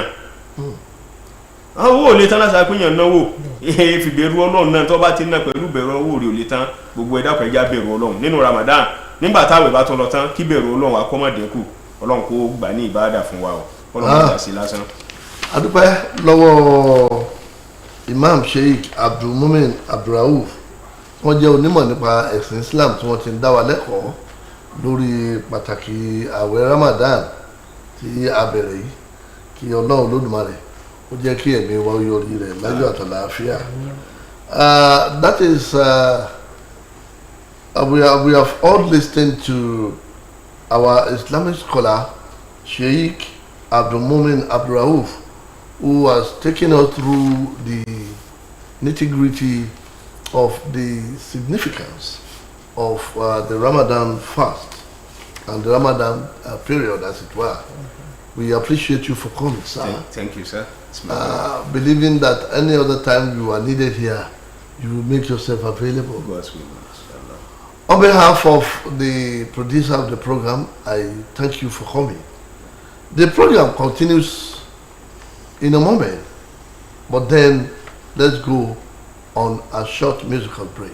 owó ò lè tán látara pé yàn náwó fi bẹ̀rù ọlọ́run náà tó bá ti ná pẹ̀lú bẹ̀rù owó rẹ̀ ò lè tán gbogbo ẹ̀dá kan ẹja bẹ̀rù ọlọ́run nínú Ramadan nígbà táwọn ìbá tó lọ tán kí bẹ̀rù ọlọ́run akọ́mọ̀dẹ́kù ọlọ́run kó gbà ní ìbáàdà fún wa o ọlọ́run gbà sí lásán. adúpẹ́ lọ́wọ́ Imam Sheikh Abdulmumin Abdulrauf wọ́n jẹ́ onímọ̀ nípa ẹ̀sìn Islam tí wọ́n ti ń dá wa lẹ́kọ̀ọ́ lórí pàtàkì àwẹ̀ Ramadan tí a bẹ̀rẹ̀ yìí kí ọlọ́run Olódùmarè ó jẹ́ kí ẹ̀mí wa yọrí rẹ̀ láyọ̀ àtàlàáfíà. That is we have all listened to our Islamic scholar Sheikh Abdulmumin Abdulrauf, who has taken us through the nitty-gritty of the significance of the Ramadan fast and the Ramadan period, as it were. We appreciate you for coming, sir. Thank you, sir. Believing that any other time you are needed here, you will make yourself available. God's will. On behalf of the producer of the program, I thank you for coming. The program continues in a moment, but then let's go on a short musical break.